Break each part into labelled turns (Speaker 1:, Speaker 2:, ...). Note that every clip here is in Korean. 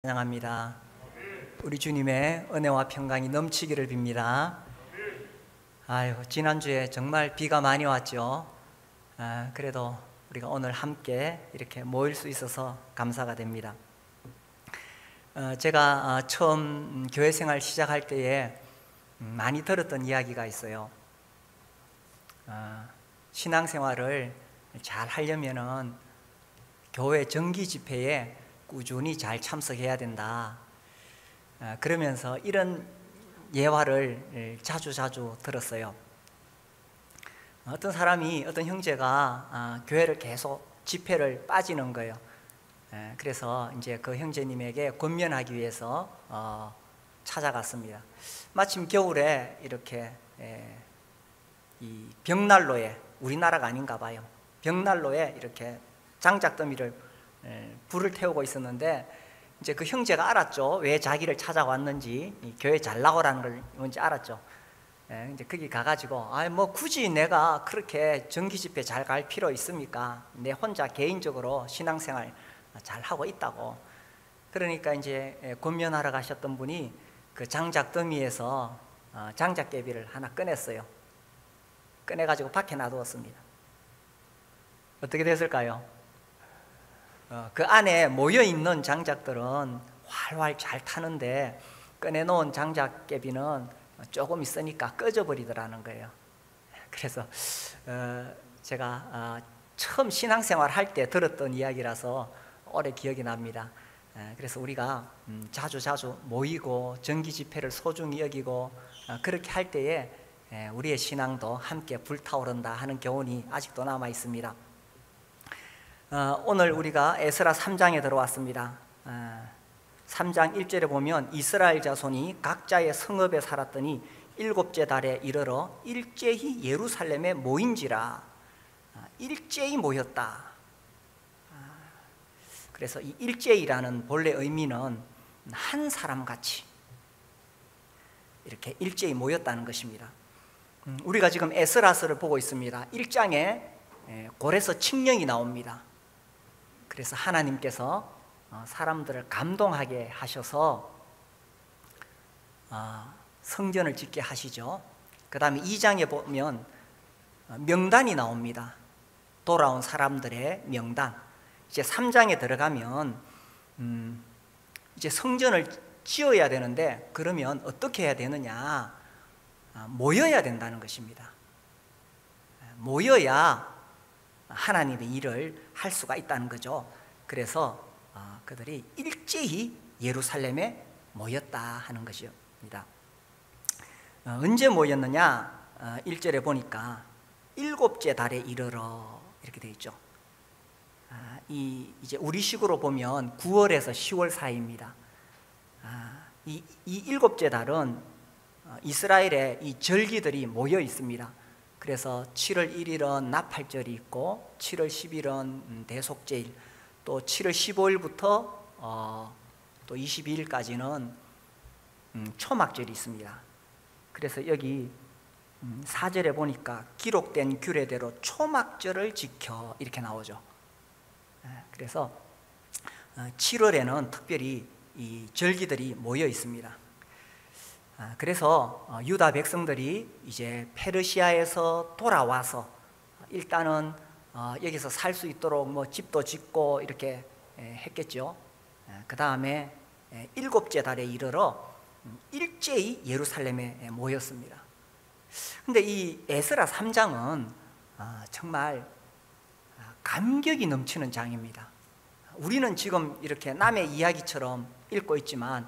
Speaker 1: 찬양합니다. 우리 주님의 은혜와 평강이 넘치기를 빕니다. 아유, 지난주에 정말 비가 많이 왔죠. 그래도 우리가 오늘 함께 이렇게 모일 수 있어서 감사가 됩니다. 제가 처음 교회 생활 시작할 때에 많이 들었던 이야기가 있어요. 신앙생활을 잘 하려면은 교회 정기 집회에 꾸준히 잘 참석해야 된다. 그러면서 이런 예화를 자주 들었어요. 어떤 사람이, 어떤 형제가 교회를 계속 집회를 빠지는 거예요. 그래서 이제 그 형제님에게 권면하기 위해서 찾아갔습니다. 마침 겨울에 이렇게 이 벽난로에, 우리나라가 아닌가 봐요, 벽난로에 이렇게 장작더미를 불을 태우고 있었는데, 이제 그 형제가 알았죠. 왜 자기를 찾아왔는지, 교회 잘 나오라는 걸 뭔지 알았죠. 이제 거기 가가지고 뭐 굳이 내가 그렇게 정기 집회 잘 갈 필요 있습니까? 내 혼자 개인적으로 신앙생활 잘 하고 있다고. 그러니까 이제 권면하러 가셨던 분이 그 장작더미에서 장작개비를 하나 꺼냈어요. 꺼내가지고 밖에 놔두었습니다. 어떻게 됐을까요? 그 안에 모여있는 장작들은 활활 잘 타는데 꺼내놓은 장작개비는 조금 있으니까 꺼져버리더라는 거예요. 그래서 제가 처음 신앙생활 할 때 들었던 이야기라서 오래 기억이 납니다. 그래서 우리가 자주 모이고 정기 집회를 소중히 여기고 그렇게 할 때에 우리의 신앙도 함께 불타오른다 하는 교훈이 아직도 남아 있습니다. 오늘 우리가 에스라 3장에 들어왔습니다. 3장 1절에 보면 이스라엘 자손이 각자의 성읍에 살았더니 일곱째 달에 이르러 일제히 예루살렘에 모인지라. 일제히 모였다. 그래서 이 일제히라는 본래 의미는 한 사람같이 이렇게 일제히 모였다는 것입니다. 우리가 지금 에스라서를 보고 있습니다. 1장에 골에서 칙령이 나옵니다. 그래서 하나님께서 사람들을 감동하게 하셔서 성전을 짓게 하시죠. 그 다음에 2장에 보면 명단이 나옵니다. 돌아온 사람들의 명단. 이제 3장에 들어가면 이제 성전을 지어야 되는데, 그러면 어떻게 해야 되느냐? 모여야 된다는 것입니다. 모여야 하나님의 일을 할 수가 있다는 거죠. 그래서 그들이 일제히 예루살렘에 모였다 하는 것입니다. 언제 모였느냐? 1절에 보니까 일곱째 달에 이르러 이렇게 되어 있죠. 이제 우리식으로 보면 9월에서 10월 사이입니다. 이 일곱째 달은 이스라엘의 이 절기들이 모여 있습니다. 그래서 7월 1일은 나팔절이 있고, 7월 10일은 대속제일, 또 7월 15일부터 또 22일까지는 초막절이 있습니다. 그래서 여기 4절에 보니까 기록된 규례대로 초막절을 지켜 이렇게 나오죠. 그래서 7월에는 특별히 이 절기들이 모여 있습니다. 그래서 유다 백성들이 이제 페르시아에서 돌아와서 일단은 여기서 살 수 있도록 뭐 집도 짓고 이렇게 했겠죠. 그 다음에 일곱째 달에 이르러 일제히 예루살렘에 모였습니다. 근데 이 에스라 3장은 정말 감격이 넘치는 장입니다. 우리는 지금 이렇게 남의 이야기처럼 읽고 있지만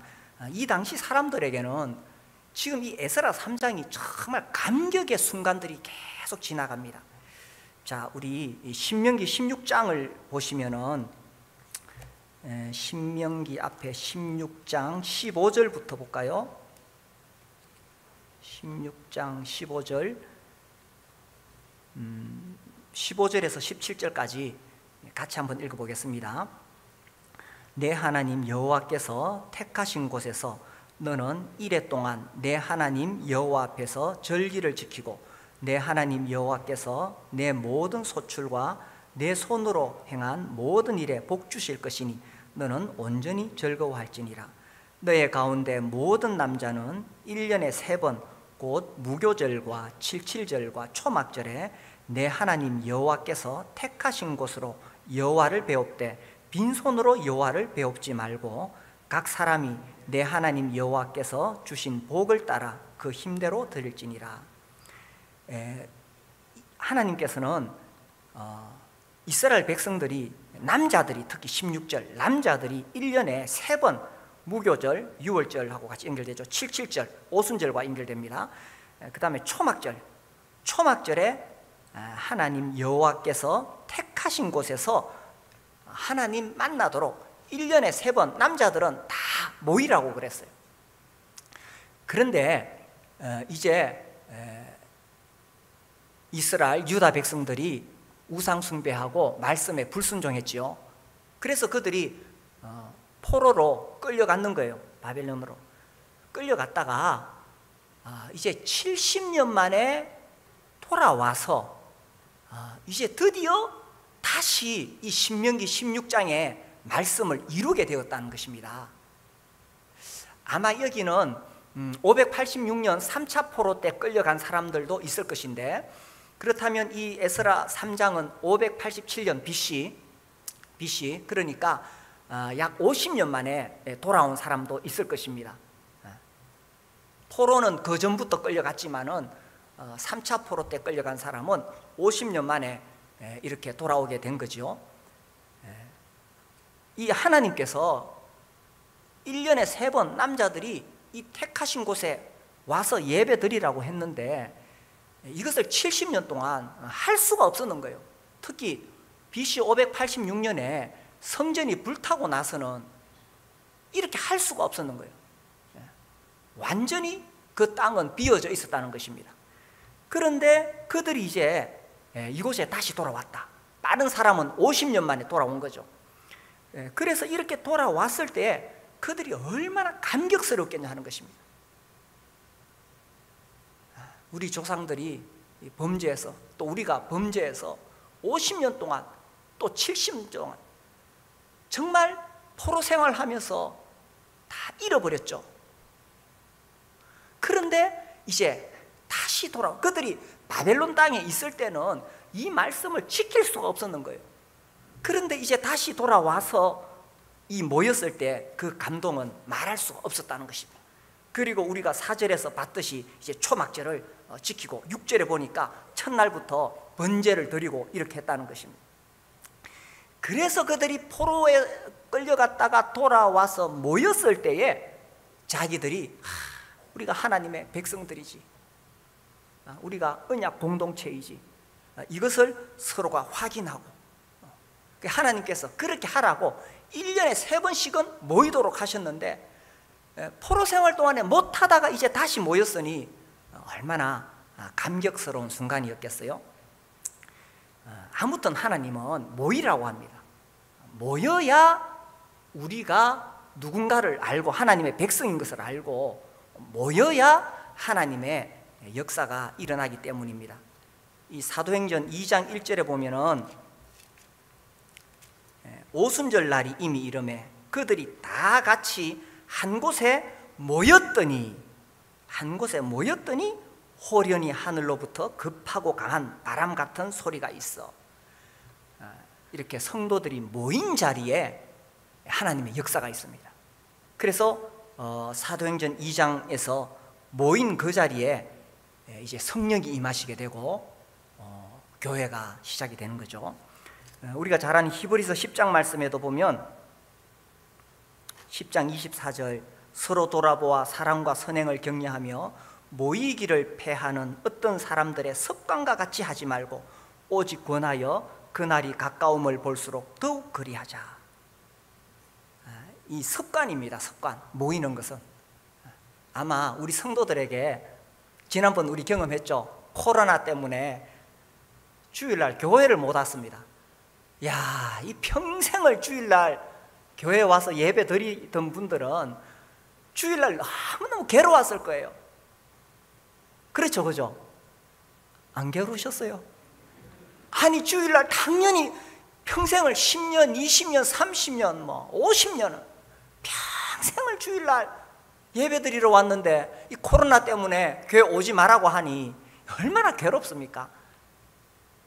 Speaker 1: 이 당시 사람들에게는 지금 이 에스라 3장이 정말 감격의 순간들이 계속 지나갑니다. 자, 우리 신명기 16장을 보시면은 신명기 앞에 16장 15절부터 볼까요? 16장 15절, 15절에서 17절까지 같이 한번 읽어보겠습니다. 내 하나님 여호와께서 택하신 곳에서 너는 이레 동안 내 하나님 여호와 앞에서 절기를 지키고 내 하나님 여호와께서 내 모든 소출과 내 손으로 행한 모든 일에 복 주실 것이니 너는 온전히 즐거워할지니라. 너의 가운데 모든 남자는 1년에 3번 곧 무교절과 칠칠절과 초막절에 내 하나님 여호와께서 택하신 곳으로 여호와를 배웁되 빈손으로 여호와를 배웁지 말고 각 사람이 내 하나님 여호와께서 주신 복을 따라 그 힘대로 드릴지니라. 하나님께서는 이스라엘 백성들이, 남자들이, 특히 16절 남자들이 1년에 3번 무교절, 유월절하고 같이 연결되죠. 칠칠절, 오순절과 연결됩니다. 그 다음에 초막절에 하나님 여호와께서 택하신 곳에서 하나님 만나도록 1년에 3번 남자들은 다 모이라고 그랬어요. 그런데 이제 이스라엘 유다 백성들이 우상 숭배하고 말씀에 불순종했지요. 그래서 그들이 포로로 끌려갔는 거예요. 바벨론으로 끌려갔다가 이제 70년 만에 돌아와서 이제 드디어 다시 이 신명기 16장의 말씀을 이루게 되었다는 것입니다. 아마 여기는 586년 3차 포로 때 끌려간 사람들도 있을 것인데, 그렇다면 이 에스라 3장은 587년 BC 그러니까 약 50년 만에 돌아온 사람도 있을 것입니다. 포로는 그 전부터 끌려갔지만은 3차 포로 때 끌려간 사람은 50년 만에 이렇게 돌아오게 된 거죠. 이 하나님께서 1년에 3번 남자들이 이 택하신 곳에 와서 예배 드리라고 했는데 이것을 70년 동안 할 수가 없었는 거예요. 특히 BC 586년에 성전이 불타고 나서는 이렇게 할 수가 없었는 거예요. 완전히 그 땅은 비어져 있었다는 것입니다. 그런데 그들이 이제 이곳에 다시 돌아왔다. 빠른 사람은 50년 만에 돌아온 거죠. 그래서 이렇게 돌아왔을 때 그들이 얼마나 감격스럽겠냐 하는 것입니다. 우리 조상들이 범죄해서, 또 우리가 범죄해서 50년 동안, 또 70년 동안 정말 포로 생활하면서 다 잃어버렸죠. 그런데 이제 다시 그들이 바벨론 땅에 있을 때는 이 말씀을 지킬 수가 없었는 거예요. 그런데 이제 다시 돌아와서 이 모였을 때 그 감동은 말할 수가 없었다는 것입니다. 그리고 우리가 4절에서 봤듯이 이제 초막절을 지키고 6절에 보니까 첫날부터 번제를 드리고 이렇게 했다는 것입니다. 그래서 그들이 포로에 끌려갔다가 돌아와서 모였을 때에 자기들이 우리가 하나님의 백성들이지, 우리가 언약 공동체이지, 이것을 서로가 확인하고 하나님께서 그렇게 하라고 1년에 3번씩은 모이도록 하셨는데 포로 생활 동안에 못하다가 이제 다시 모였으니 얼마나 감격스러운 순간이었겠어요. 아무튼 하나님은 모이라고 합니다. 모여야 우리가 누군가를 알고 하나님의 백성인 것을 알고 모여야 하나님의 역사가 일어나기 때문입니다. 이 사도행전 2장 1절에 보면은 오순절 날이 이미 이르매 그들이 다 같이 한 곳에 모였더니 호련히 하늘로부터 급하고 강한 바람 같은 소리가 있어. 이렇게 성도들이 모인 자리에 하나님의 역사가 있습니다. 그래서 사도행전 2장에서 모인 그 자리에 이제 성령이 임하시게 되고 교회가 시작이 되는 거죠. 우리가 잘 아는 히브리서 10장 말씀에도 보면 10장 24절 서로 돌아보아 사랑과 선행을 격려하며 모이기를 패하는 어떤 사람들의 습관과 같이 하지 말고 오직 권하여 그날이 가까움을 볼수록 더욱 그리하자. 이 습관입니다. 습관. 모이는 것은 아마 우리 성도들에게 지난번 우리 경험했죠. 코로나 때문에 주일날 교회를 못 왔습니다. 야, 이 평생을 주일날 교회에 와서 예배 드리던 분들은 주일날 너무너무 괴로웠을 거예요. 그렇죠, 그죠? 안 괴로우셨어요? 아니 주일날 당연히 평생을 10년, 20년, 30년, 50년은 평생을 주일날 예배드리러 왔는데 이 코로나 때문에 교회 오지 말라고 하니 얼마나 괴롭습니까?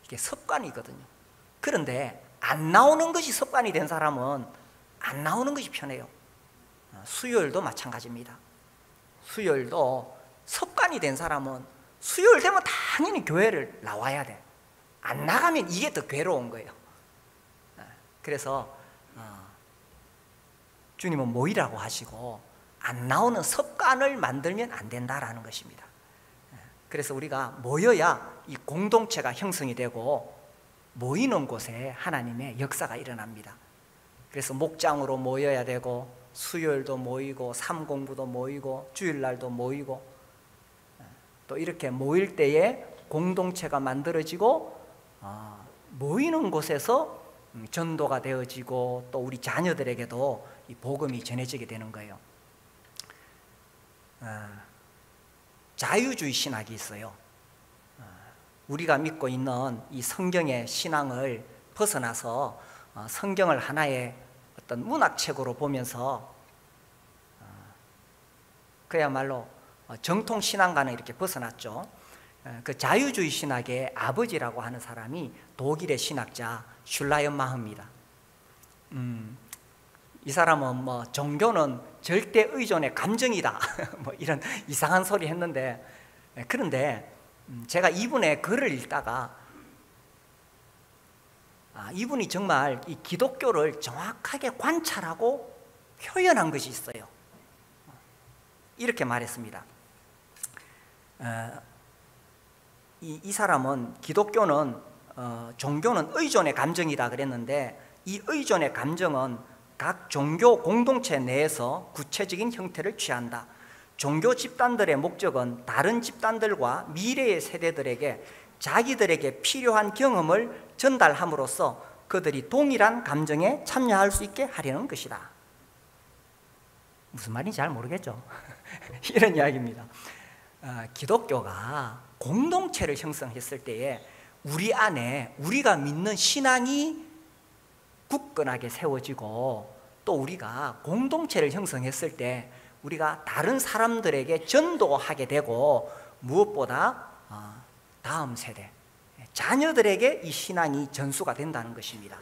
Speaker 1: 이게 습관이거든요. 그런데 안 나오는 것이 습관이 된 사람은 안 나오는 것이 편해요. 수요일도 마찬가지입니다. 수요일도 습관이 된 사람은 수요일 되면 당연히 교회를 나와야 돼. 안 나가면 이게 더 괴로운 거예요. 그래서 주님은 모이라고 하시고 안 나오는 습관을 만들면 안 된다라는 것입니다. 그래서 우리가 모여야 이 공동체가 형성이 되고 모이는 곳에 하나님의 역사가 일어납니다. 그래서 목장으로 모여야 되고 수요일도 모이고 삼공부도 모이고 주일날도 모이고 또 이렇게 모일 때에 공동체가 만들어지고 모이는 곳에서 전도가 되어지고 또 우리 자녀들에게도 이 복음이 전해지게 되는 거예요. 자유주의 신학이 있어요. 우리가 믿고 있는 이 성경의 신앙을 벗어나서 성경을 하나의 어떤 문학책으로 보면서 그야말로 정통 신앙과는 이렇게 벗어났죠. 그 자유주의 신학의 아버지라고 하는 사람이 독일의 신학자 슐라이언마흐입니다. 이 사람은 종교는 절대 의존의 감정이다 이런 이상한 소리 했는데, 그런데 제가 이분의 글을 읽다가 이분이 정말 이 기독교를 정확하게 관찰하고 표현한 것이 있어요. 이렇게 말했습니다. 이 사람은 기독교는 종교는 의존의 감정이다 그랬는데, 이 의존의 감정은 각 종교 공동체 내에서 구체적인 형태를 취한다. 종교 집단들의 목적은 다른 집단들과 미래의 세대들에게 자기들에게 필요한 경험을 전달함으로써 그들이 동일한 감정에 참여할 수 있게 하려는 것이다. 무슨 말인지 잘 모르겠죠? 이런 이야기입니다. 기독교가 공동체를 형성했을 때에 우리 안에 우리가 믿는 신앙이 굳건하게 세워지고 또 우리가 공동체를 형성했을 때 우리가 다른 사람들에게 전도하게 되고 무엇보다 다음 세대, 자녀들에게 이 신앙이 전수가 된다는 것입니다.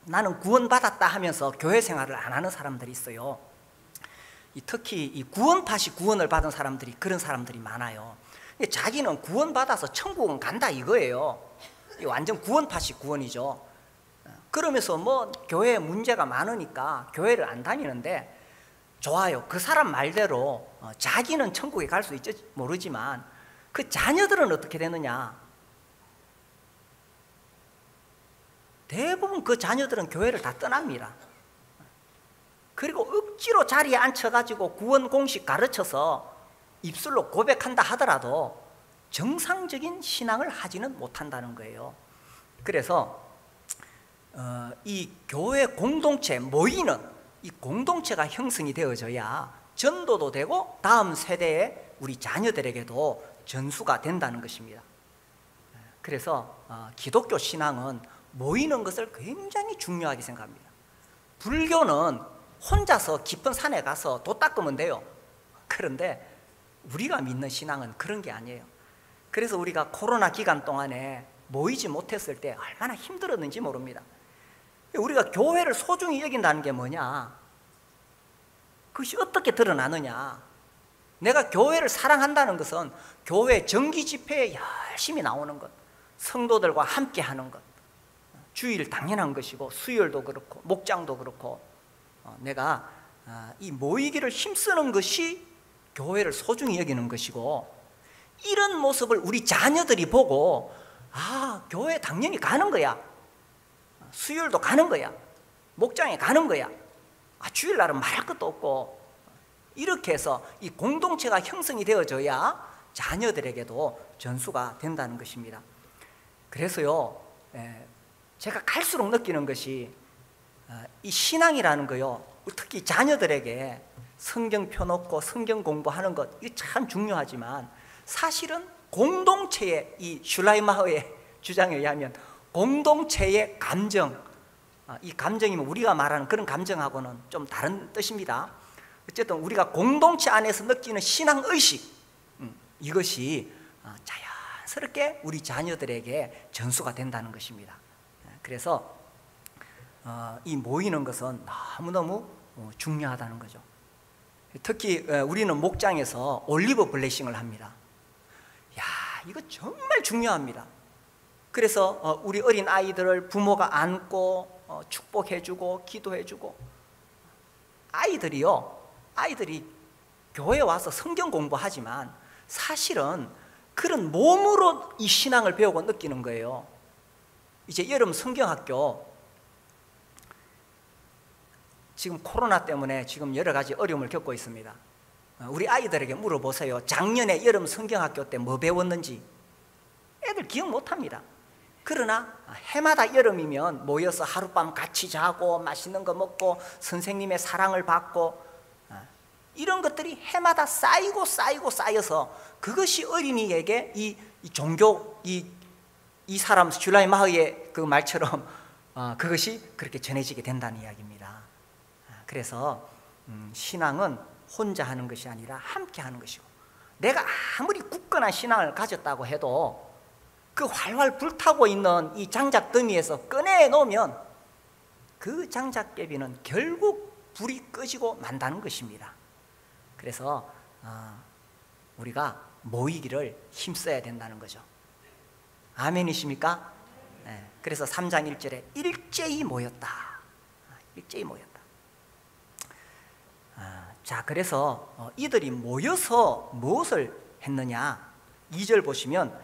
Speaker 1: 나는 구원받았다 하면서 교회 생활을 안 하는 사람들이 있어요. 특히 이 구원파시 구원을 받은 사람들이 그런 사람들이 많아요. 자기는 구원받아서 천국은 간다 이거예요. 완전 구원파시 구원이죠. 그러면서 교회에 문제가 많으니까 교회를 안 다니는데 좋아요. 그 사람 말대로 자기는 천국에 갈 수 있을지 모르지만 그 자녀들은 어떻게 되느냐? 대부분 그 자녀들은 교회를 다 떠납니다. 그리고 억지로 자리에 앉혀가지고 구원 공식 가르쳐서 입술로 고백한다 하더라도 정상적인 신앙을 하지는 못한다는 거예요. 그래서 이 교회 공동체 모이는 이 공동체가 형성이 되어져야 전도도 되고 다음 세대의 우리 자녀들에게도 전수가 된다는 것입니다. 그래서 기독교 신앙은 모이는 것을 굉장히 중요하게 생각합니다. 불교는 혼자서 깊은 산에 가서 돛 닦으면 돼요. 그런데 우리가 믿는 신앙은 그런 게 아니에요. 그래서 우리가 코로나 기간 동안에 모이지 못했을 때 얼마나 힘들었는지 모릅니다. 우리가 교회를 소중히 여긴다는 게 뭐냐? 그것이 어떻게 드러나느냐? 내가 교회를 사랑한다는 것은 교회 정기 집회에 열심히 나오는 것, 성도들과 함께 하는 것, 주일 당연한 것이고 수요일도 그렇고 목장도 그렇고 내가 이 모이기를 힘쓰는 것이 교회를 소중히 여기는 것이고, 이런 모습을 우리 자녀들이 보고 교회 당연히 가는 거야, 수요일도 가는 거야, 목장에 가는 거야, 주일날은 말할 것도 없고, 이렇게 해서 이 공동체가 형성이 되어져야 자녀들에게도 전수가 된다는 것입니다. 그래서요, 제가 갈수록 느끼는 것이 이 신앙이라는 거요, 특히 자녀들에게 성경 펴놓고 성경 공부하는 것, 이게 참 중요하지만 사실은 공동체의, 이 슐라이마흐의 주장에 의하면 공동체의 감정, 이 감정이면 우리가 말하는 그런 감정하고는 좀 다른 뜻입니다. 어쨌든 우리가 공동체 안에서 느끼는 신앙의식, 이것이 자연스럽게 우리 자녀들에게 전수가 된다는 것입니다. 그래서 이 모이는 것은 너무너무 중요하다는 거죠. 특히 우리는 목장에서 올리브 블레싱을 합니다. 야, 이거 정말 중요합니다. 그래서 우리 어린 아이들을 부모가 안고 축복해주고 기도해주고, 아이들이 교회 와서 성경 공부하지만 사실은 그런 몸으로 이 신앙을 배우고 느끼는 거예요. 이제 여름 성경학교, 지금 코로나 때문에 지금 여러 가지 어려움을 겪고 있습니다. 우리 아이들에게 물어보세요. 작년에 여름 성경학교 때 뭐 배웠는지. 애들 기억 못합니다. 그러나 해마다 여름이면 모여서 하룻밤 같이 자고 맛있는 거 먹고 선생님의 사랑을 받고, 이런 것들이 해마다 쌓이고 쌓여서 그것이 어린이에게 이 종교, 이 사람 슐라이마흐의 그 말처럼 그것이 그렇게 전해지게 된다는 이야기입니다. 그래서 신앙은 혼자 하는 것이 아니라 함께 하는 것이고, 내가 아무리 굳건한 신앙을 가졌다고 해도 그 활활 불타고 있는 이 장작더미에서 꺼내놓으면 그 장작개비는 결국 불이 꺼지고 만다는 것입니다. 그래서 우리가 모이기를 힘써야 된다는 거죠. 아멘이십니까? 네. 그래서 3장 1절에 일제히 모였다. 일제히 모였다. 자, 그래서 이들이 모여서 무엇을 했느냐? 2절 보시면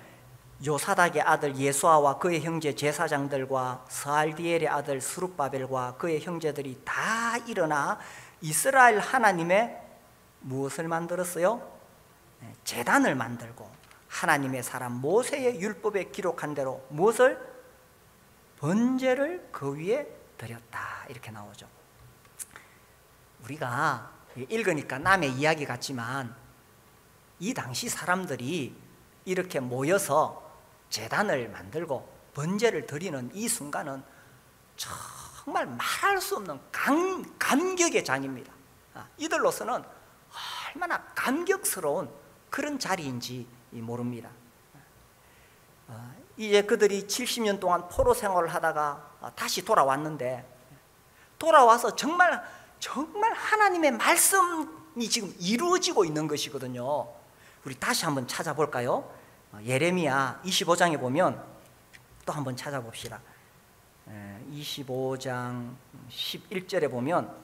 Speaker 1: 요사닥의 아들 예수아와 그의 형제 제사장들과 스알디엘의 아들 스룹바벨과 그의 형제들이 다 일어나 이스라엘 하나님의 무엇을 만들었어요? 제단을 만들고 하나님의 사람 모세의 율법에 기록한 대로 무엇을? 번제를 그 위에 드렸다. 이렇게 나오죠. 우리가 읽으니까 남의 이야기 같지만 이 당시 사람들이 이렇게 모여서 제단을 만들고 번제를 드리는 이 순간은 정말 말할 수 없는 감격의 장입니다. 이들로서는 얼마나 감격스러운 그런 자리인지 모릅니다. 이제 그들이 70년 동안 포로 생활을 하다가 다시 돌아왔는데, 돌아와서 정말 하나님의 말씀이 지금 이루어지고 있는 것이거든요. 우리 다시 한번 찾아볼까요? 예레미야 25장에 보면 또 한번 찾아봅시다. 25장 11절에 보면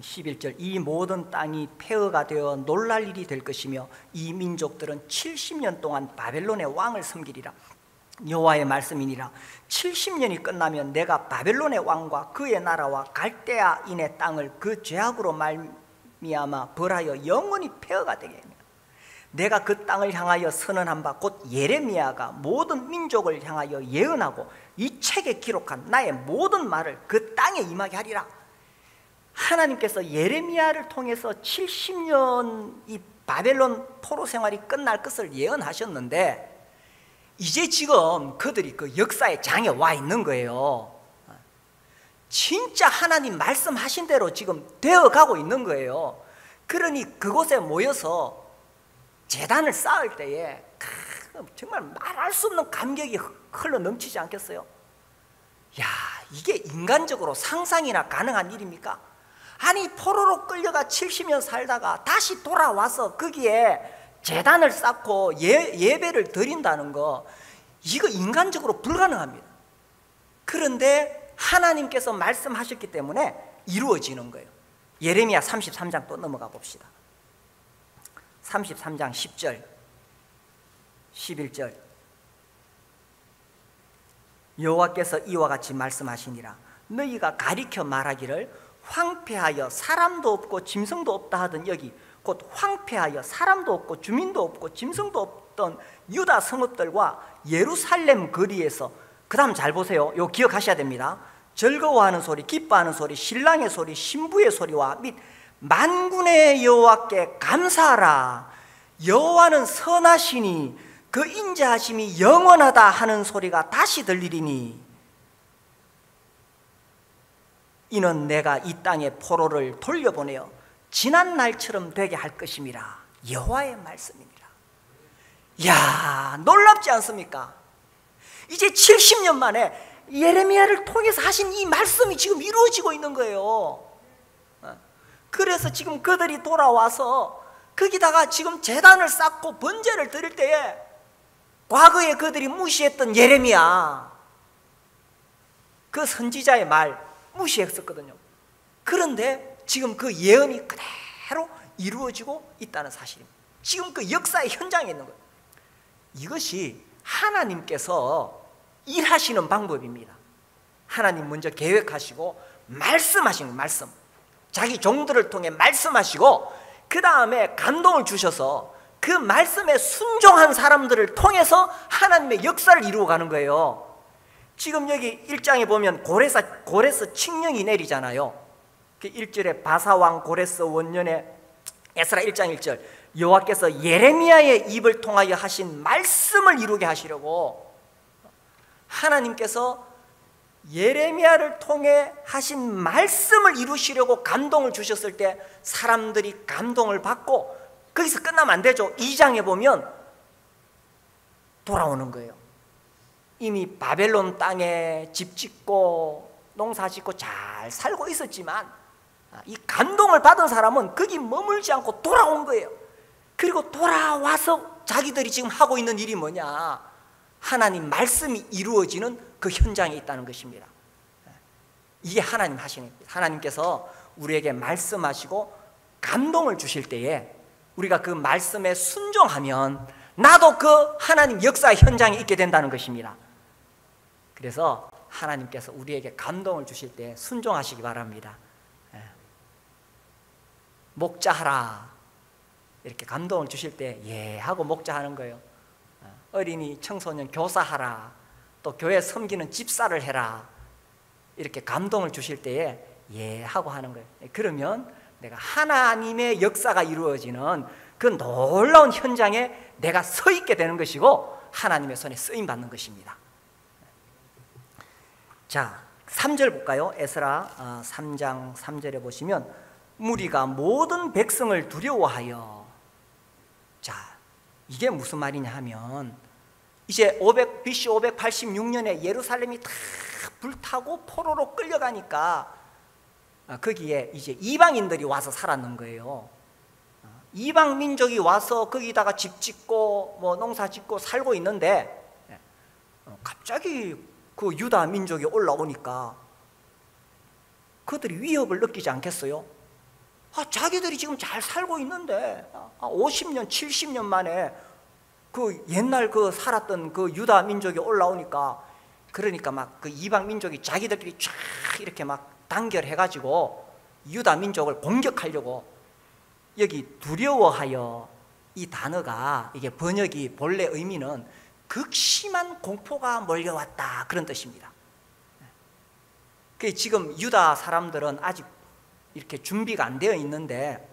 Speaker 1: 11절, 이 모든 땅이 폐허가 되어 놀랄 일이 될 것이며 이 민족들은 70년 동안 바벨론의 왕을 섬기리라. 여호와의 말씀이니라. 70년이 끝나면 내가 바벨론의 왕과 그의 나라와 갈대아인의 땅을 그 죄악으로 말미암아 벌하여 영원히 폐허가 되게 합니다. 내가 그 땅을 향하여 선언한 바 곧 예레미야가 모든 민족을 향하여 예언하고 이 책에 기록한 나의 모든 말을 그 땅에 임하게 하리라. 하나님께서 예레미야를 통해서 70년 이 바벨론 포로 생활이 끝날 것을 예언하셨는데, 이제 지금 그들이 그 역사의 장에 와 있는 거예요. 진짜 하나님 말씀하신 대로 지금 되어가고 있는 거예요. 그러니 그곳에 모여서 제단을 쌓을 때에 정말 말할 수 없는 감격이 흘러 넘치지 않겠어요? 야, 이게 인간적으로 상상이나 가능한 일입니까? 아니, 포로로 끌려가 70년 살다가 다시 돌아와서 거기에 제단을 쌓고 예배를 드린다는 거, 이거 인간적으로 불가능합니다. 그런데 하나님께서 말씀하셨기 때문에 이루어지는 거예요. 예레미야 33장 또 넘어가 봅시다. 33장 10절 11절 여호와께서 이와 같이 말씀하시니라. 너희가 가리켜 말하기를 황폐하여 사람도 없고 짐승도 없다 하던 여기 곧 황폐하여 사람도 없고 주민도 없고 짐승도 없던 유다 성읍들과 예루살렘 거리에서, 그 다음 잘 보세요. 이거 기억하셔야 됩니다. 즐거워하는 소리, 기뻐하는 소리, 신랑의 소리, 신부의 소리와 및 만군의 여호와께 감사하라. 여호와는 선하시니 그 인자하심이 영원하다 하는 소리가 다시 들리리니 이는 내가 이 땅에 포로를 돌려보내어 지난 날처럼 되게 할 것임이라. 여호와의 말씀입니다. 이야, 놀랍지 않습니까? 이제 70년 만에 예레미야를 통해서 하신 이 말씀이 지금 이루어지고 있는 거예요. 그래서 지금 그들이 돌아와서 거기다가 지금 제단을 쌓고 번제를 드릴 때에 과거에 그들이 무시했던 예레미야, 그 선지자의 말 무시했었거든요. 그런데 지금 그 예언이 그대로 이루어지고 있다는 사실입니다. 지금 그 역사의 현장에 있는 거예요. 이것이 하나님께서 일하시는 방법입니다. 하나님 먼저 계획하시고 말씀하시는 말씀, 자기 종들을 통해 말씀하시고 그 다음에 감동을 주셔서 그 말씀에 순종한 사람들을 통해서 하나님의 역사를 이루어가는 거예요. 지금 여기 1장에 보면 고레스 칙령이 내리잖아요. 그 1절에 바사왕 고레스 원년에 에스라 1장 1절 여호와께서 예레미야의 입을 통하여 하신 말씀을 이루게 하시려고 하나님께서 예레미야를 통해 하신 말씀을 이루시려고 감동을 주셨을 때 사람들이 감동을 받고 거기서 끝나면 안 되죠. 2장에 보면 돌아오는 거예요. 이미 바벨론 땅에 집 짓고 농사 짓고 잘 살고 있었지만 이 감동을 받은 사람은 거기 머물지 않고 돌아온 거예요. 그리고 돌아와서 자기들이 지금 하고 있는 일이 뭐냐, 하나님 말씀이 이루어지는 그 현장에 있다는 것입니다. 이게 하나님 하시는 거예요. 하나님께서 우리에게 말씀하시고 감동을 주실 때에 우리가 그 말씀에 순종하면 나도 그 하나님 역사의 현장에 있게 된다는 것입니다. 그래서 하나님께서 우리에게 감동을 주실 때 순종하시기 바랍니다. 목자하라 이렇게 감동을 주실 때 예 하고 목자하는 거예요. 어린이 청소년 교사하라, 또 교회 섬기는 집사를 해라 이렇게 감동을 주실 때에 예 하고 하는 거예요. 그러면 내가 하나님의 역사가 이루어지는 그 놀라운 현장에 내가 서 있게 되는 것이고 하나님의 손에 쓰임 받는 것입니다. 자, 3절 볼까요? 에스라 3장 3절에 보시면 무리가 모든 백성을 두려워하여, 자, 이게 무슨 말이냐 하면 이제 BC 586년에 예루살렘이 다 불타고 포로로 끌려가니까 거기에 이제 이방인들이 와서 살았는 거예요. 이방 민족이 와서 거기다가 집 짓고 뭐 농사 짓고 살고 있는데 갑자기 그 유다 민족이 올라오니까 그들이 위협을 느끼지 않겠어요? 자기들이 지금 잘 살고 있는데 50년, 70년 만에 그 옛날 그 살았던 그 유다 민족이 올라오니까, 그러니까 막 그 이방 민족이 자기들끼리 쫙 이렇게 막 단결해가지고 유다 민족을 공격하려고, 여기 두려워하여 이 단어가 이게 번역이 본래 의미는 극심한 공포가 몰려왔다 그런 뜻입니다. 지금 유다 사람들은 아직 이렇게 준비가 안 되어 있는데,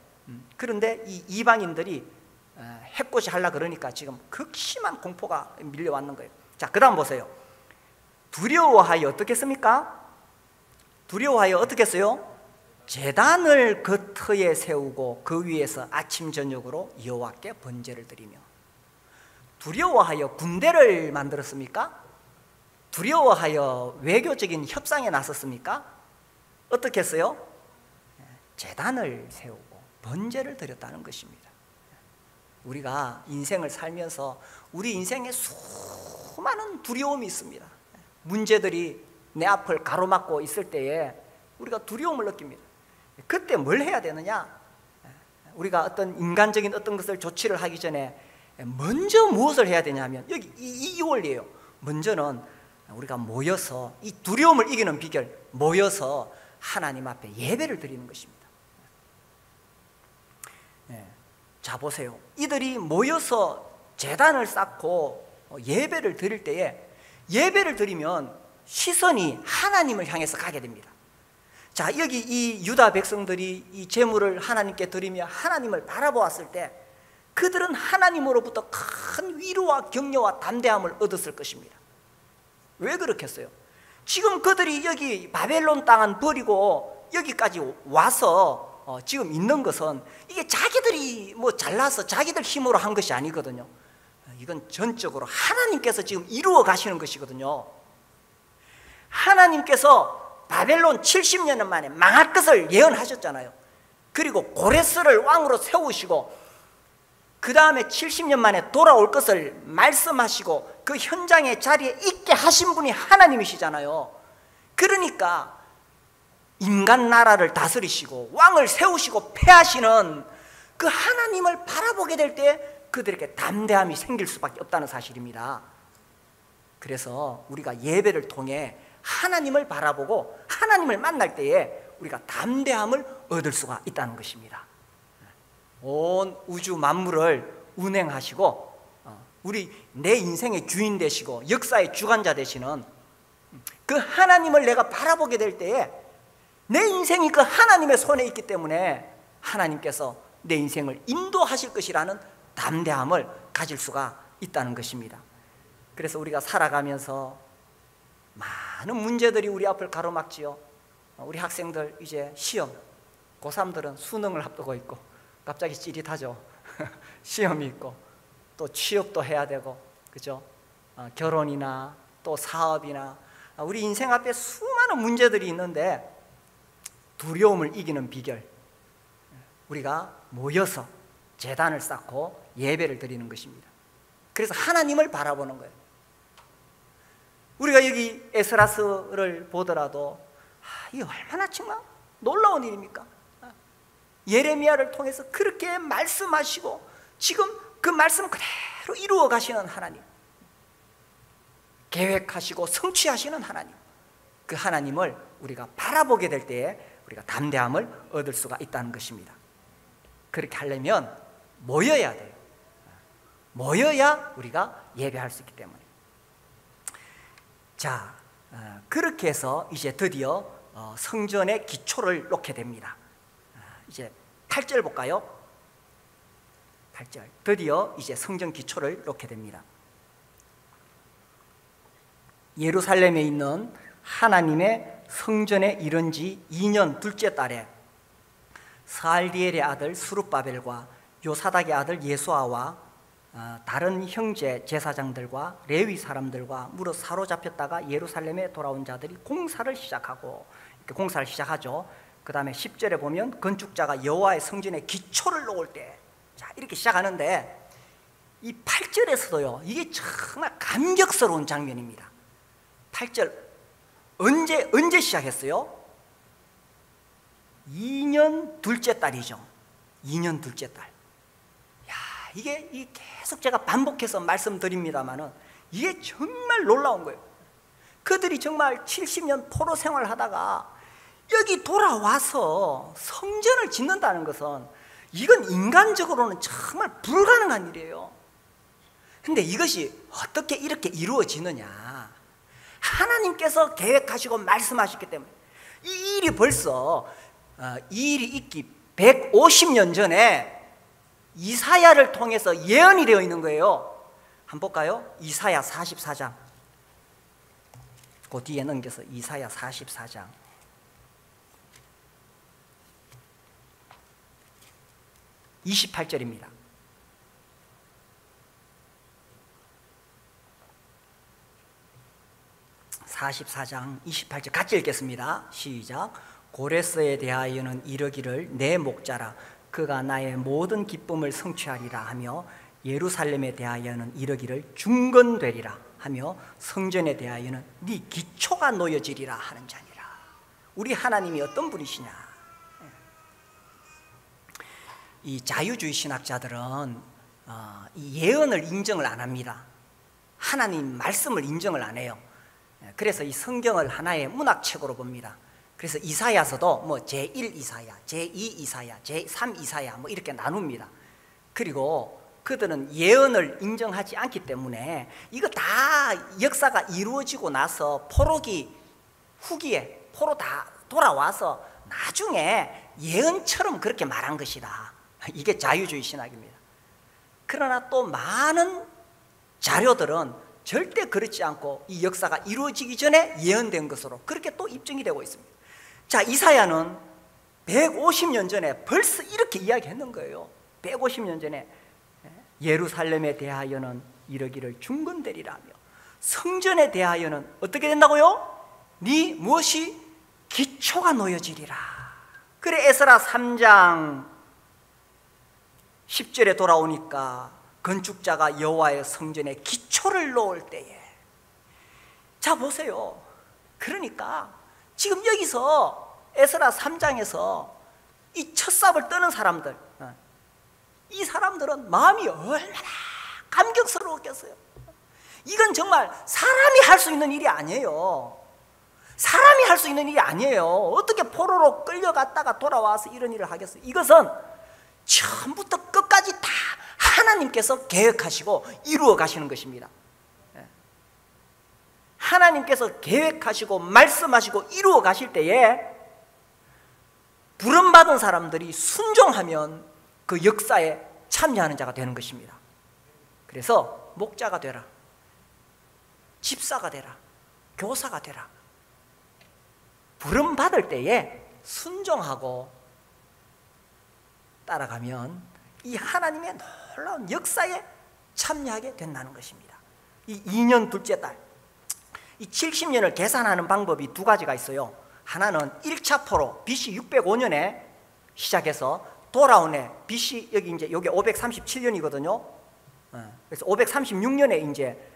Speaker 1: 그런데 이 이방인들이 해코지 하려고 그러니까 지금 극심한 공포가 밀려왔는 거예요. 자, 그 다음 보세요. 두려워하여 어떻게 했습니까? 두려워하여 어떻게 했어요? 제단을 그 터에 세우고 그 위에서 아침 저녁으로 여호와께 번제를 드리며. 두려워하여 군대를 만들었습니까? 두려워하여 외교적인 협상에 나섰습니까? 어떻게 했어요? 제단을 세우고 번제를 드렸다는 것입니다. 우리가 인생을 살면서 우리 인생에 수많은 두려움이 있습니다. 문제들이 내 앞을 가로막고 있을 때에 우리가 두려움을 느낍니다. 그때 뭘 해야 되느냐? 우리가 어떤 인간적인 어떤 것을 조치를 하기 전에 먼저 무엇을 해야 되냐면 여기 이 원리예요. 먼저는 우리가 모여서 이 두려움을 이기는 비결, 모여서 하나님 앞에 예배를 드리는 것입니다. 자, 보세요. 이들이 모여서 제단을 쌓고 예배를 드릴 때에, 예배를 드리면 시선이 하나님을 향해서 가게 됩니다. 자, 여기 이 유다 백성들이 이 제물을 하나님께 드리며 하나님을 바라보았을 때 그들은 하나님으로부터 큰 위로와 격려와 담대함을 얻었을 것입니다. 왜 그렇겠어요? 지금 그들이 여기 바벨론 땅은 버리고 여기까지 와서 지금 있는 것은 이게 자기들이 뭐 잘나서 자기들 힘으로 한 것이 아니거든요. 이건 전적으로 하나님께서 지금 이루어 가시는 것이거든요. 하나님께서 바벨론 70년 만에 망할 것을 예언하셨잖아요. 그리고 고레스를 왕으로 세우시고 그 다음에 70년 만에 돌아올 것을 말씀하시고 그 현장의 자리에 있게 하신 분이 하나님이시잖아요. 그러니까 인간 나라를 다스리시고 왕을 세우시고 패하시는 그 하나님을 바라보게 될 때 그들에게 담대함이 생길 수밖에 없다는 사실입니다. 그래서 우리가 예배를 통해 하나님을 바라보고 하나님을 만날 때에 우리가 담대함을 얻을 수가 있다는 것입니다. 온 우주 만물을 운행하시고 내 인생의 주인 되시고 역사의 주관자 되시는 그 하나님을 내가 바라보게 될 때에 내 인생이 그 하나님의 손에 있기 때문에 하나님께서 내 인생을 인도하실 것이라는 담대함을 가질 수가 있다는 것입니다. 그래서 우리가 살아가면서 많은 문제들이 우리 앞을 가로막지요. 우리 학생들 이제 시험, 고3들은 수능을 앞두고 있고 갑자기 찌릿하죠. 시험이 있고 또 취업도 해야 되고, 그죠? 결혼이나 또 사업이나 우리 인생 앞에 수많은 문제들이 있는데 두려움을 이기는 비결, 우리가 모여서 제단을 쌓고 예배를 드리는 것입니다. 그래서 하나님을 바라보는 거예요. 우리가 여기 에스라스를 보더라도 이게 얼마나 정말 놀라운 일입니까? 예레미야를 통해서 그렇게 말씀하시고 지금 그 말씀 그대로 이루어 가시는 하나님, 계획하시고 성취하시는 하나님, 그 하나님을 우리가 바라보게 될 때에 우리가 담대함을 얻을 수가 있다는 것입니다. 그렇게 하려면 모여야 돼요. 모여야 우리가 예배할 수 있기 때문에. 자, 그렇게 해서 이제 드디어 성전의 기초를 놓게 됩니다. 이제 8절 볼까요? 8절. 드디어 이제 성전 기초를 놓게 됩니다. 예루살렘에 있는 하나님의 성전에 이른 지 2년 둘째 달에 스알디엘의 아들 스룹바벨과 요사닥의 아들 예수아와 다른 형제 제사장들과 레위 사람들과 무릇 사로잡혔다가 예루살렘에 돌아온 자들이 공사를 시작하고, 이렇게 공사를 시작하죠. 그 다음에 10절에 보면 건축자가 여호와의 성전의 기초를 놓을 때, 자, 이렇게 시작하는데 이 8절에서도요 이게 정말 감격스러운 장면입니다. 8절 언제 시작했어요? 2년 둘째 달이죠. 2년 둘째 달. 야, 이게 계속 제가 반복해서 말씀드립니다만은 이게 정말 놀라운 거예요. 그들이 정말 70년 포로 생활하다가 여기 돌아와서 성전을 짓는다는 것은 이건 인간적으로는 정말 불가능한 일이에요. 근데 이것이 어떻게 이렇게 이루어지느냐? 하나님께서 계획하시고 말씀하셨기 때문에. 이 일이 벌써 이 일이 있기 150년 전에 이사야를 통해서 예언이 되어 있는 거예요. 한번 볼까요? 이사야 44장. 그 뒤에 넘겨서 이사야 44장. 28절입니다. 44장 28절 같이 읽겠습니다. 시작. 고레스에 대하여는 이르기를 내 목자라 그가 나의 모든 기쁨을 성취하리라 하며, 예루살렘에 대하여는 이르기를 중건되리라 하며, 성전에 대하여는 네 기초가 놓여지리라 하는 자니라. 우리 하나님이 어떤 분이시냐? 이 자유주의 신학자들은 이 예언을 인정을 안 합니다. 하나님 말씀을 인정을 안 해요. 그래서 이 성경을 하나의 문학책으로 봅니다. 그래서 이사야서도 뭐 제1 이사야, 제2 이사야, 제3 이사야 뭐 이렇게 나눕니다. 그리고 그들은 예언을 인정하지 않기 때문에 이거 다 역사가 이루어지고 나서 포로기 후기에 포로 다 돌아와서 나중에 예언처럼 그렇게 말한 것이다. 이게 자유주의 신학입니다. 그러나 또 많은 자료들은 절대 그렇지 않고 이 역사가 이루어지기 전에 예언된 것으로 그렇게 또 입증이 되고 있습니다. 자, 이사야는 150년 전에 벌써 이렇게 이야기했는 거예요. 150년 전에 예루살렘에 대하여는 이르기를 중건되리라며 성전에 대하여는 어떻게 된다고요? 네 무엇이 기초가 놓여지리라. 그래 에스라 3장 10절에 돌아오니까 건축자가 여호와의 성전에 기초를 놓을 때에, 자 보세요. 그러니까 지금 여기서 에스라 3장에서 이 첫삽을 떠는 사람들, 이 사람들은 마음이 얼마나 감격스러웠겠어요. 이건 정말 사람이 할 수 있는 일이 아니에요. 사람이 할 수 있는 일이 아니에요. 어떻게 포로로 끌려갔다가 돌아와서 이런 일을 하겠어요? 이것은 처음부터 끝까지 다 하나님께서 계획하시고 이루어 가시는 것입니다. 하나님께서 계획하시고 말씀하시고 이루어 가실 때에 부름받은 사람들이 순종하면 그 역사에 참여하는 자가 되는 것입니다. 그래서 목자가 되라, 집사가 되라, 교사가 되라. 부름받을 때에 순종하고 따라가면 이 하나님의 놀라운 역사에 참여하게 된다는 것입니다. 이 2년 둘째 달, 이 70년을 계산하는 방법이 두 가지가 있어요. 하나는 1차 포로 BC 605년에 시작해서 돌아온 해 BC 여기 이제 여기 537년이거든요. 그래서 536년에 이제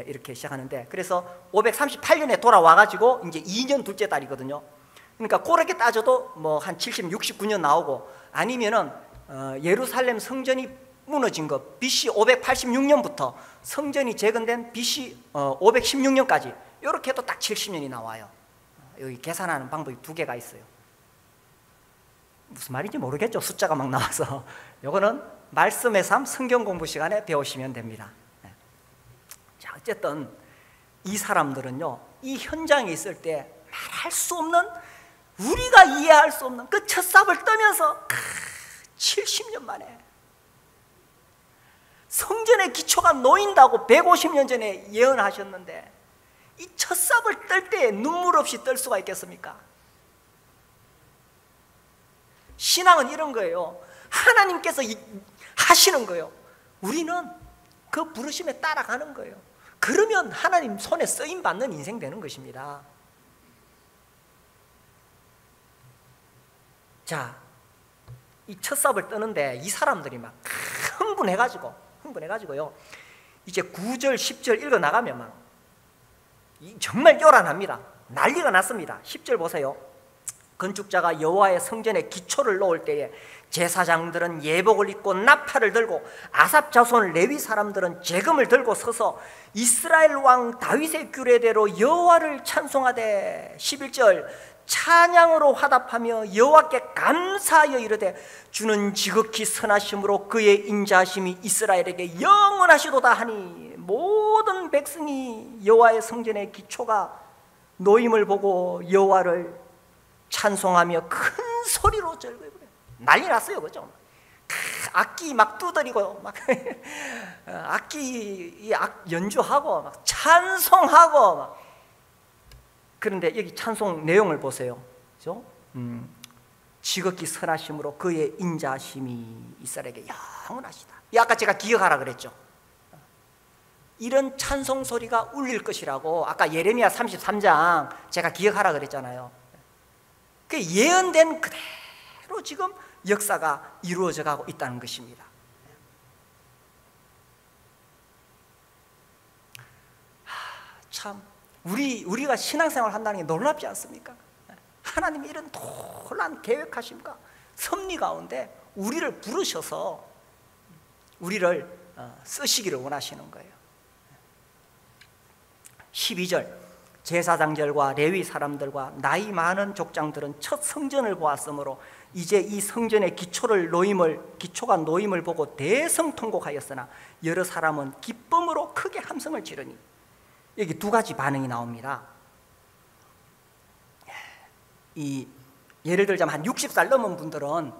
Speaker 1: 이렇게 시작하는데, 그래서 538년에 돌아와 가지고 이제 2년 둘째 달이거든요. 그러니까 그렇게 따져도 뭐 한 70, 69년 나오고, 아니면은 예루살렘 성전이 무너진 것 BC 586년부터 성전이 재건된 BC 516년까지 이렇게 해도 딱 70년이 나와요. 여기 계산하는 방법이 두 개가 있어요. 무슨 말인지 모르겠죠. 숫자가 막 나와서. 요거는 말씀의 삶 성경 공부 시간에 배우시면 됩니다. 자, 어쨌든 이 사람들은요, 이 현장에 있을 때 말할 수 없는, 우리가 이해할 수 없는 그 첫삽을 떠면서 70년 만에 성전의 기초가 놓인다고 150년 전에 예언하셨는데, 이 첫삽을 뜰 때 눈물 없이 뜰 수가 있겠습니까? 신앙은 이런 거예요. 하나님께서 하시는 거예요. 우리는 그 부르심에 따라가는 거예요. 그러면 하나님 손에 쓰임 받는 인생 되는 것입니다. 자, 이 첫삽을 뜨는데 이 사람들이 막 흥분해가지고요. 이제 9절, 10절 읽어 나가면 막 정말 요란합니다. 난리가 났습니다. 10절 보세요. 건축자가 여호와의 성전에 기초를 놓을 때에 제사장들은 예복을 입고 나팔을 들고 아삽 자손 레위 사람들은 재금을 들고 서서 이스라엘 왕 다윗의 규례대로 여호와를 찬송하되, 11절 찬양으로 화답하며 여호와께 감사하여 이르되 주는 지극히 선하심으로 그의 인자하심이 이스라엘에게 영원하시도다 하니, 모든 백성이 여호와의 성전의 기초가 놓임을 보고 여호와를 찬송하며 큰 소리로 절거해버려요. 난리 났어요. 그죠? 악기 막 두드리고 막 악기 연주하고 막 찬송하고 막. 그런데 여기 찬송 내용을 보세요. 그죠? 지극히 선하심으로 그의 인자하심이 이스라엘에게 영원하시다. 아까 제가 기억하라 그랬죠. 이런 찬송 소리가 울릴 것이라고 아까 예레미야 33장 제가 기억하라 그랬잖아요. 그 예언된 그대로 지금 역사가 이루어져 가고 있다는 것입니다. 참 우리가 신앙생활 한다는 게 놀랍지 않습니까? 하나님이 이런 놀라운 계획하심과 섭리 가운데 우리를 부르셔서 우리를 쓰시기를 원하시는 거예요. 12절 제사장들과 레위 사람들과 나이 많은 족장들은 첫 성전을 보았으므로 이제 이 성전의 기초가 놓임을 보고 대성통곡하였으나 여러 사람은 기쁨으로 크게 함성을 지르니, 여기 두 가지 반응이 나옵니다. 예를 들자면 한 60살 넘은 분들은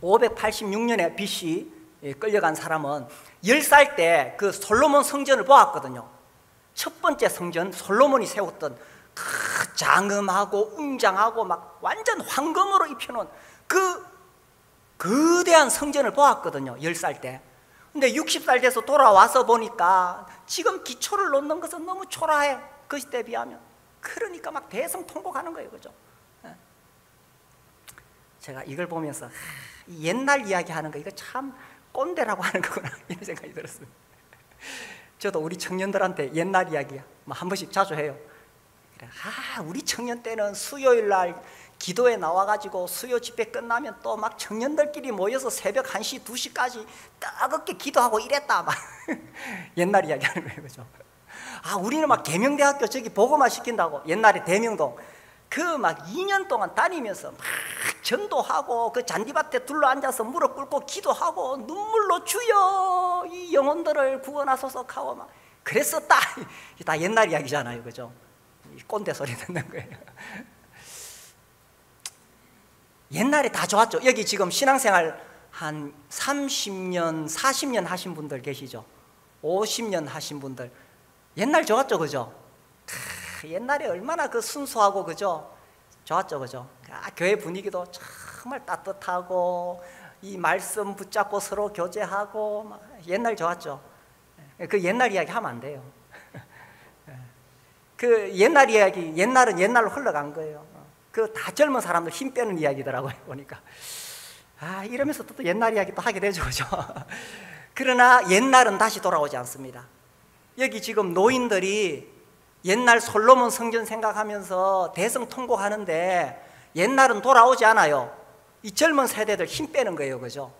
Speaker 1: 586년에 BC 끌려간 사람은 10살 때 그 솔로몬 성전을 보았거든요. 첫 번째 성전, 솔로몬이 세웠던 그 장엄하고 웅장하고 막 완전 황금으로 입혀놓은 그 거대한 성전을 보았거든요, 10살 때. 근데 60살 돼서 돌아와서 보니까 지금 기초를 놓는 것은 너무 초라해, 그 시대에 비하면. 그러니까 막 대성통곡하는 거예요, 그죠? 제가 이걸 보면서 옛날 이야기하는 거 이거 참 꼰대라고 하는 거구나 이런 생각이 들었습니다. 저도 우리 청년들한테 옛날 이야기 한 번씩 자주 해요. 우리 청년 때는 수요일 날 기도에 나와가지고 수요 집회 끝나면 또 막 청년들끼리 모여서 새벽 1시, 2시까지 뜨겁게 기도하고 이랬다 막 옛날 이야기 하는 거예요, 그죠? 우리는 막 계명대학교 저기 복음화 시킨다고 옛날에 대명동 그 막 2년 동안 다니면서 막 전도하고 그 잔디밭에 둘러앉아서 무릎 꿇고 기도하고 눈물로 주여 이 영혼들을 구원하소서 하고 막 그랬었다. 다 옛날 이야기잖아요, 그죠? 꼰대 소리 듣는 거예요. 옛날에 다 좋았죠. 여기 지금 신앙생활 한 30년, 40년 하신 분들 계시죠? 50년 하신 분들 옛날 좋았죠, 그죠? 옛날에 얼마나 그 순수하고 그죠? 좋았죠, 그죠? 교회 분위기도 정말 따뜻하고 이 말씀 붙잡고 서로 교제하고 옛날 좋았죠. 그 옛날 이야기 하면 안 돼요. 그 옛날 이야기, 옛날은 옛날로 흘러간 거예요. 그 다 젊은 사람들 힘 빼는 이야기더라고요, 보니까. 이러면서 또 옛날 이야기 또 하게 되죠, 그죠? 그러나 옛날은 다시 돌아오지 않습니다. 여기 지금 노인들이 옛날 솔로몬 성전 생각하면서 대성통곡하는데 옛날은 돌아오지 않아요. 이 젊은 세대들 힘 빼는 거예요, 그죠?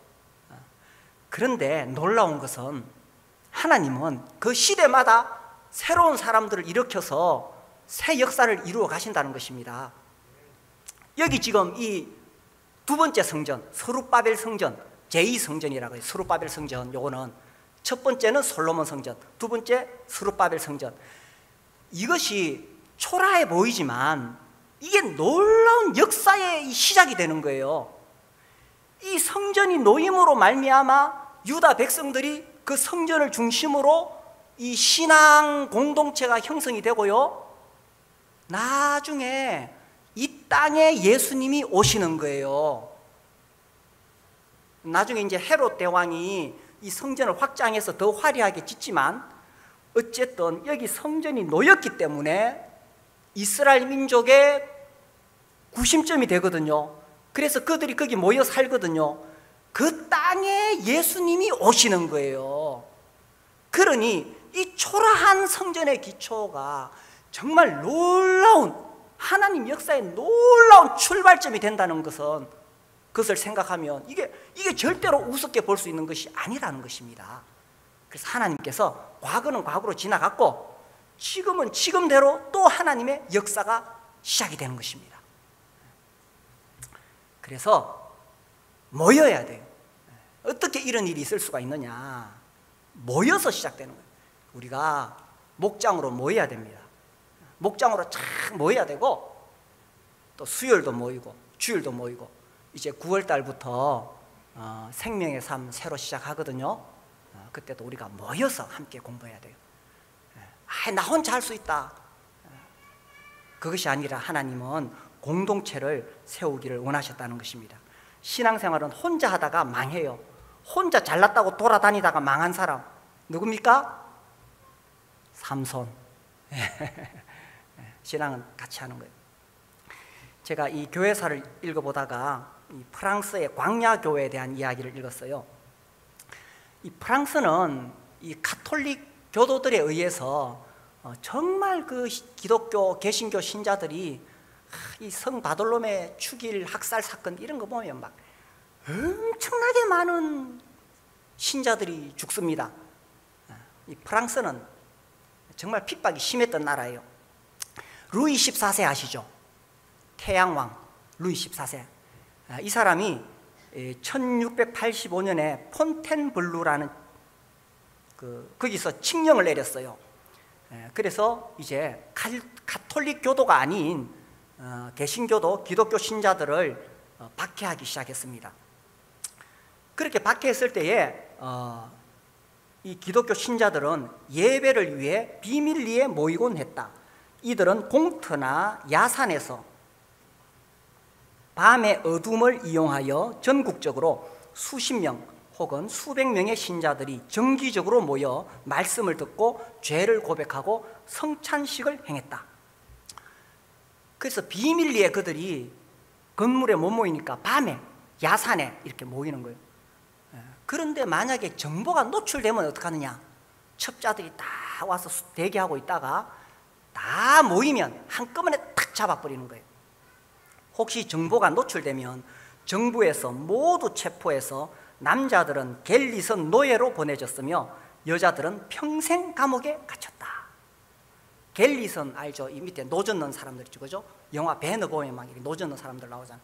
Speaker 1: 그런데 놀라운 것은 하나님은 그 시대마다 새로운 사람들을 일으켜서 새 역사를 이루어 가신다는 것입니다. 여기 지금 이 두 번째 성전, 스룹바벨 성전, 제2성전이라고 해요. 스룹바벨 성전, 요거는 첫 번째는 솔로몬 성전, 두 번째 스룹바벨 성전. 이것이 초라해 보이지만 이게 놀라운 역사의 시작이 되는 거예요. 이 성전이 노임으로 말미암아 유다 백성들이 그 성전을 중심으로 이 신앙 공동체가 형성이 되고요, 나중에 이 땅에 예수님이 오시는 거예요. 나중에 이제 헤롯 대왕이 이 성전을 확장해서 더 화려하게 짓지만 어쨌든 여기 성전이 놓였기 때문에 이스라엘 민족의 구심점이 되거든요. 그래서 그들이 거기 모여 살거든요. 그 땅에 예수님이 오시는 거예요. 그러니 이 초라한 성전의 기초가 정말 놀라운 하나님 역사의 놀라운 출발점이 된다는 것은, 그것을 생각하면 이게 절대로 우습게 볼 수 있는 것이 아니라는 것입니다. 그래서 하나님께서 과거는 과거로 지나갔고 지금은 지금대로 또 하나님의 역사가 시작이 되는 것입니다. 그래서 모여야 돼요. 어떻게 이런 일이 있을 수가 있느냐? 모여서 시작되는 거예요. 우리가 목장으로 모여야 됩니다. 목장으로 착 모여야 되고, 또 수요일도 모이고 주일도 모이고, 이제 9월 달부터 생명의 삶 새로 시작하거든요. 그때도 우리가 모여서 함께 공부해야 돼요. 나 혼자 할 수 있다, 그것이 아니라 하나님은 공동체를 세우기를 원하셨다는 것입니다. 신앙생활은 혼자 하다가 망해요. 혼자 잘났다고 돌아다니다가 망한 사람 누굽니까? 삼손. 신앙은 같이 하는 거예요. 제가 이 교회사를 읽어보다가 이 프랑스의 광야 교회에 대한 이야기를 읽었어요. 이 프랑스는 이 가톨릭 교도들에 의해서 정말 그 기독교 개신교 신자들이 이 성 바돌롬의 축일 학살 사건 이런 거 보면 막 엄청나게 많은 신자들이 죽습니다. 이 프랑스는 정말 핍박이 심했던 나라예요. 루이 14세 아시죠? 태양왕 루이 14세. 이 사람이 1685년에 폰텐블루라는 거기서 칙령을 내렸어요. 그래서 이제 가톨릭 교도가 아닌 개신교도 기독교 신자들을 박해하기 시작했습니다. 그렇게 박해했을 때에 이 기독교 신자들은 예배를 위해 비밀리에 모이곤 했다. 이들은 공터나 야산에서 밤의 어둠을 이용하여 전국적으로 수십 명 혹은 수백 명의 신자들이 정기적으로 모여 말씀을 듣고 죄를 고백하고 성찬식을 행했다. 그래서 비밀리에 그들이 건물에 못 모이니까 밤에 야산에 이렇게 모이는 거예요. 그런데 만약에 정보가 노출되면 어떡하느냐? 첩자들이 다 와서 대기하고 있다가 다 모이면 한꺼번에 탁 잡아버리는 거예요. 혹시 정보가 노출되면 정부에서 모두 체포해서 남자들은 갤리선 노예로 보내졌으며 여자들은 평생 감옥에 갇혔다. 갤리선 알죠? 이 밑에 노젓 넣은 사람들 있죠, 그죠? 영화 배너 보면 막 이렇게 노젓 넣은 사람들 나오잖아요.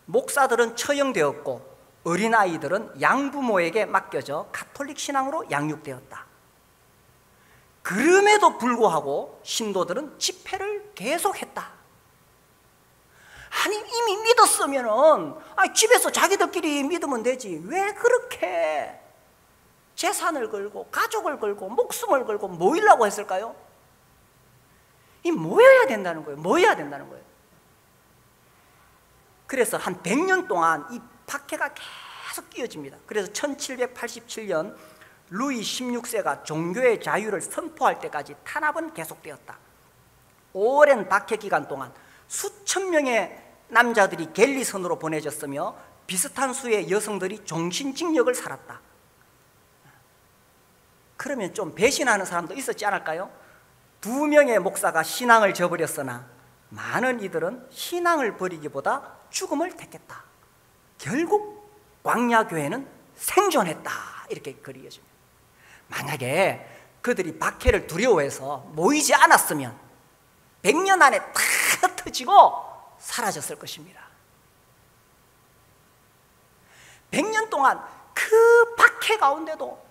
Speaker 1: 목사들은 처형되었고 어린아이들은 양부모에게 맡겨져 가톨릭 신앙으로 양육되었다. 그럼에도 불구하고 신도들은 집회를 계속했다. 아니 이미 믿었으면은 집에서 자기들끼리 믿으면 되지 왜 그렇게 재산을 걸고 가족을 걸고 목숨을 걸고 모이려고 했을까요? 이 모여야 된다는 거예요. 모여야 된다는 거예요. 그래서 한 100년 동안 이 박해가 계속 이어집니다. 그래서 1787년 루이 16세가 종교의 자유를 선포할 때까지 탄압은 계속되었다. 오랜 박해 기간 동안 수천 명의 남자들이 갤리선으로 보내졌으며 비슷한 수의 여성들이 종신직역을 살았다. 그러면 좀 배신하는 사람도 있었지 않을까요? 2명의 목사가 신앙을 저버렸으나 많은 이들은 신앙을 버리기보다 죽음을 택했다. 결국 광야교회는 생존했다. 이렇게 글이 이어집니다. 만약에 그들이 박해를 두려워해서 모이지 않았으면 100년 안에 다 흩어지고 사라졌을 것입니다. 100년 동안 그 박해 가운데도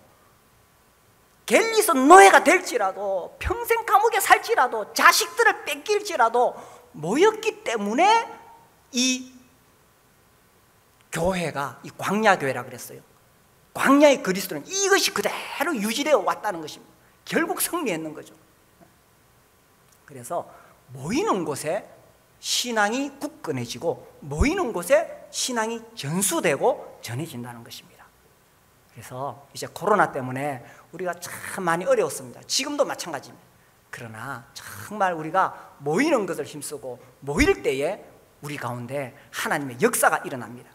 Speaker 1: 갤리선 노예가 될지라도 평생 감옥에 살지라도 자식들을 뺏길지라도 모였기 때문에 이 교회가 이 광야교회라 그랬어요. 광야의 그리스도는 이것이 그대로 유지되어 왔다는 것입니다. 결국 승리했는 거죠. 그래서 모이는 곳에 신앙이 굳건해지고 모이는 곳에 신앙이 전수되고 전해진다는 것입니다. 그래서 이제 코로나 때문에 우리가 참 많이 어려웠습니다. 지금도 마찬가지입니다. 그러나 정말 우리가 모이는 것을 힘쓰고 모일 때에 우리 가운데 하나님의 역사가 일어납니다.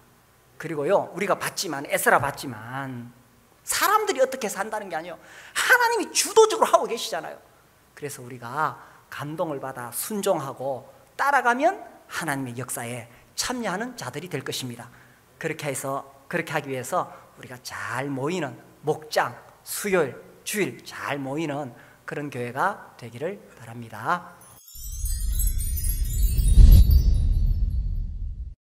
Speaker 1: 그리고요 우리가 봤지만 애쓰라 봤지만 사람들이 어떻게 산다는 게 아니에요. 하나님이 주도적으로 하고 계시잖아요. 그래서 우리가 감동을 받아 순종하고 따라가면 하나님의 역사에 참여하는 자들이 될 것입니다. 그렇게 하기 위해서 우리가 잘 모이는 목장, 수요일, 주일 잘 모이는 그런 교회가 되기를 바랍니다.